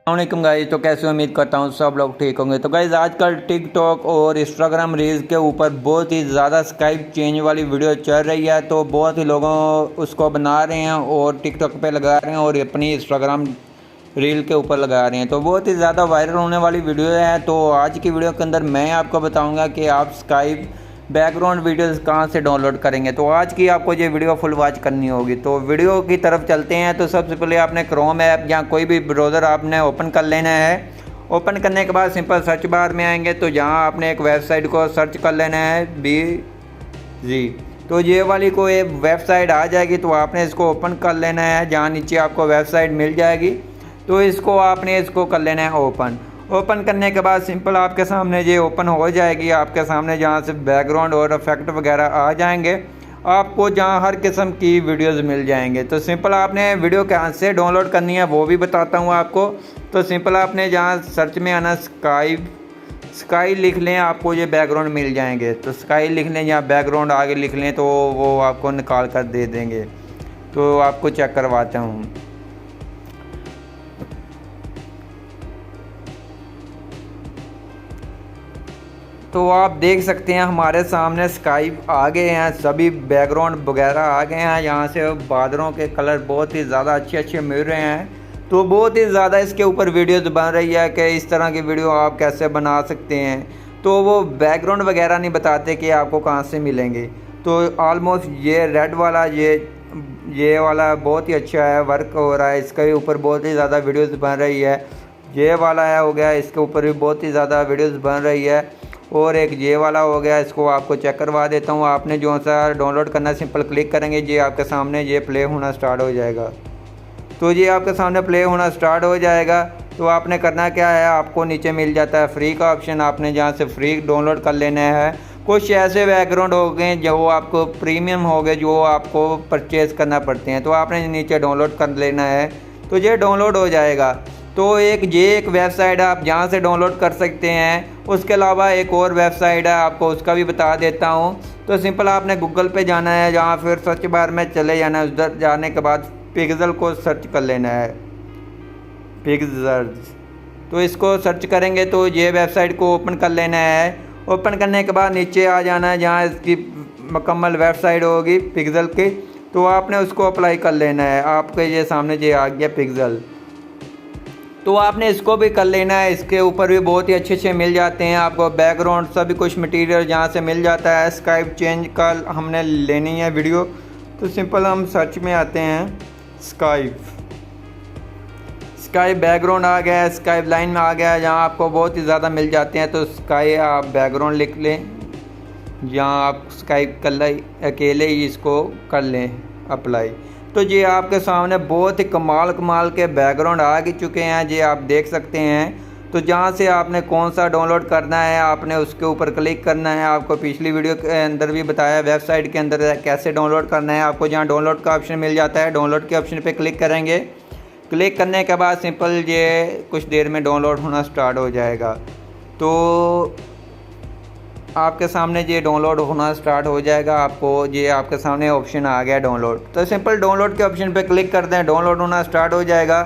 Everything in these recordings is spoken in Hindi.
अस्सलामुअलैकुम गाइस। तो कैसे उम्मीद करता हूँ सब लोग ठीक होंगे। तो गाइस आजकल टिकटॉक और इंस्टाग्राम रील्स के ऊपर बहुत ही ज़्यादा स्काइप चेंज वाली वीडियो चल रही है। तो बहुत ही लोगों उसको बना रहे हैं और टिकटॉक पे लगा रहे हैं और अपनी इंस्टाग्राम रील के ऊपर लगा रहे हैं। तो बहुत ही ज़्यादा वायरल होने वाली वीडियो है। तो आज की वीडियो के अंदर मैं आपको बताऊँगा कि आप स्काइप बैकग्राउंड वीडियोस कहाँ से डाउनलोड करेंगे। तो आज की आपको ये वीडियो फुल वॉच करनी होगी। तो वीडियो की तरफ चलते हैं। तो सबसे पहले आपने क्रोम ऐप या कोई भी ब्राउज़र आपने ओपन कर लेना है। ओपन करने के बाद सिंपल सर्च बार में आएंगे तो जहाँ आपने एक वेबसाइट को सर्च कर लेना है BG। तो ये वाली कोई एक वेबसाइट आ जाएगी तो आपने इसको ओपन कर लेना है। जहाँ नीचे आपको वेबसाइट मिल जाएगी तो इसको कर लेना है ओपन करने के बाद सिंपल आपके सामने ये ओपन हो जाएगी। आपके सामने जहाँ से बैकग्राउंड और इफेक्ट वगैरह आ जाएंगे, आपको जहाँ हर किस्म की वीडियोस मिल जाएंगे। तो सिंपल आपने वीडियो कहाँ से डाउनलोड करनी है वो भी बताता हूँ आपको। तो सिंपल आपने जहाँ सर्च में आना स्काई लिख लें, आपको ये बैकग्राउंड मिल जाएंगे। तो स्काई लिख लें या बैकग्राउंड आगे लिख लें तो वो आपको निकाल कर दे देंगे। तो आपको चेक करवाता हूँ। तो आप देख सकते हैं हमारे सामने स्काइप आ गए हैं, सभी बैकग्राउंड वगैरह आ गए हैं। यहाँ से बादलों के कलर बहुत ही ज़्यादा अच्छे मिल रहे हैं। तो बहुत ही ज़्यादा इसके ऊपर वीडियोस बन रही है कि इस तरह की वीडियो आप कैसे बना सकते हैं। तो वो बैकग्राउंड वगैरह नहीं बताते कि आपको कहाँ से मिलेंगे। तो ऑलमोस्ट ये रेड वाला ये वाला बहुत ही अच्छा है, वर्क हो रहा है। इसके ऊपर बहुत ही ज़्यादा वीडियोज़ बन रही है। ये वाला है हो गया, इसके ऊपर भी बहुत ही ज़्यादा वीडियोज़ बन रही है। और एक ये वाला हो गया, इसको आपको चेक करवा देता हूँ। आपने जो सा डाउनलोड करना सिंपल क्लिक करेंगे, ये आपके सामने ये प्ले होना स्टार्ट हो जाएगा। तो ये आपके सामने प्ले होना स्टार्ट हो जाएगा। तो आपने करना क्या है, आपको नीचे मिल जाता है फ्री का ऑप्शन। आपने जहाँ से फ्री डाउनलोड कर लेना है। कुछ ऐसे बैकग्राउंड हो गए जो आपको प्रीमियम हो गए, जो आपको परचेज़ करना पड़ते हैं। तो आपने नीचे डाउनलोड कर लेना है तो ये डाउनलोड हो जाएगा। तो एक वेबसाइट है आप जहाँ से डाउनलोड कर सकते हैं। उसके अलावा एक और वेबसाइट है, आपको उसका भी बता देता हूँ। तो सिंपल आपने गूगल पे जाना है, जहाँ फिर सर्च बार में चले जाना है। उधर जाने के बाद पिक्सल को सर्च कर लेना है, पिक्सल। तो इसको सर्च करेंगे तो ये वेबसाइट को ओपन कर लेना है। ओपन करने के बाद नीचे आ जाना है, जहाँ इसकी मुकम्मल वेबसाइट होगी पिक्सल की। तो आपने उसको अप्लाई कर लेना है। आपके ये सामने ये आ गया पिक्सल। तो आपने इसको भी कर लेना है। इसके ऊपर भी बहुत ही अच्छे मिल जाते हैं आपको बैकग्राउंड, सभी कुछ मटेरियल जहाँ से मिल जाता है। स्काइप चेंज का हमने लेनी है वीडियो। तो सिंपल हम सर्च में आते हैं, स्काइप बैकग्राउंड आ गया है, स्काइप लाइन में आ गया है, जहाँ आपको बहुत ही ज़्यादा मिल जाते हैं। तो स्काई आप बैकग्राउंड लिख लें, जहाँ आप स्काइप अकेले ही इसको कर लें अप्लाई। तो ये आपके सामने बहुत ही कमाल के बैकग्राउंड आ चुके हैं, ये आप देख सकते हैं। तो जहाँ से आपने कौन सा डाउनलोड करना है, आपने उसके ऊपर क्लिक करना है। आपको पिछली वीडियो के अंदर भी बताया वेबसाइट के अंदर कैसे डाउनलोड करना है। आपको जहाँ डाउनलोड का ऑप्शन मिल जाता है, डाउनलोड के ऑप्शन पे क्लिक करेंगे। क्लिक करने के बाद सिंपल ये कुछ देर में डाउनलोड होना स्टार्ट हो जाएगा। तो आपके सामने ये डाउनलोड होना स्टार्ट हो जाएगा। आपको ये आपके सामने ऑप्शन आ गया डाउनलोड। तो सिंपल डाउनलोड के ऑप्शन पे क्लिक कर दें, डाउनलोड होना स्टार्ट हो जाएगा।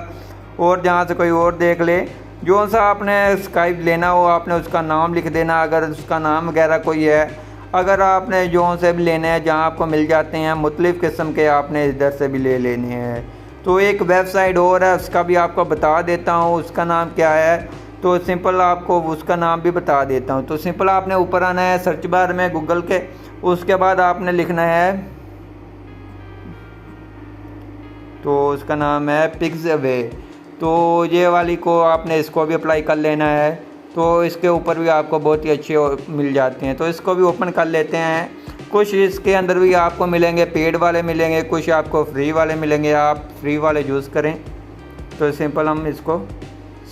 और जहाँ से कोई और देख ले, जो सा आपने स्काइप लेना हो आपने उसका नाम लिख देना, अगर उसका नाम वगैरह कोई है। अगर आपने जो से भी लेने हैं, जहाँ आपको मिल जाते हैं मुख्तलिफ़ किस्म के, आपने इधर से भी ले लेने हैं। तो एक वेबसाइट और है, उसका भी आपको बता देता हूँ, उसका नाम क्या है। तो सिंपल आपको उसका नाम भी बता देता हूँ। तो सिंपल आपने ऊपर आना है सर्च बार में गूगल के, उसके बाद आपने लिखना है, तो उसका नाम है पिक्सवे। तो ये वाली को आपने इसको भी अप्लाई कर लेना है। तो इसके ऊपर भी आपको बहुत ही अच्छे मिल जाते हैं। तो इसको भी ओपन कर लेते हैं। कुछ इसके अंदर भी आपको मिलेंगे पेड वाले मिलेंगे, कुछ आपको फ्री वाले मिलेंगे। आप फ्री वाले यूज़ करें। तो सिंपल हम इसको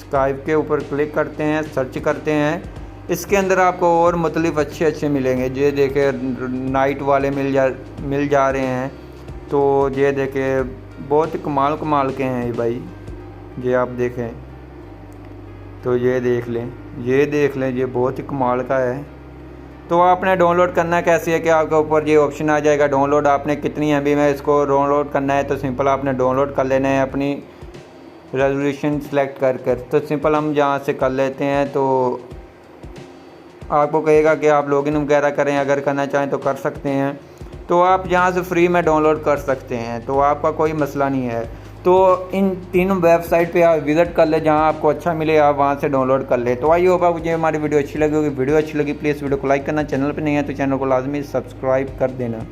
स्काइप के ऊपर क्लिक करते हैं, सर्च करते हैं। इसके अंदर आपको और मुख्तलिफ अच्छे मिलेंगे। ये देखे नाइट वाले मिल जा रहे हैं। तो ये देखे बहुत ही कमाल के हैं ये भाई, ये आप देखें। तो ये देख लें, ये बहुत ही कमाल का है। तो आपने डाउनलोड करना कैसे है कि आपके ऊपर ये ऑप्शन आ जाएगा डाउनलोड। आपने कितनी MB में इसको डाउनलोड करना है। तो सिंपल आपने डाउनलोड कर लेना है अपनी रेजोल्यूशन सेलेक्ट कर तो सिंपल हम यहाँ से कर लेते हैं। तो आपको कहेगा कि आप लॉगिन वगैरह करें, अगर करना चाहें तो कर सकते हैं। तो आप यहाँ से फ्री में डाउनलोड कर सकते हैं, तो आपका कोई मसला नहीं है। तो इन तीनों वेबसाइट पे आप विज़िट कर ले, जहाँ आपको अच्छा मिले आप वहाँ से डाउनलोड कर ले। तो आई होप मुझे हमारी वीडियो अच्छी लगी होगी। वीडियो अच्छी लगी प्लीज़ वीडियो को लाइक करना, चैनल पे नहीं है तो चैनल को लाजमी सब्सक्राइब कर देना।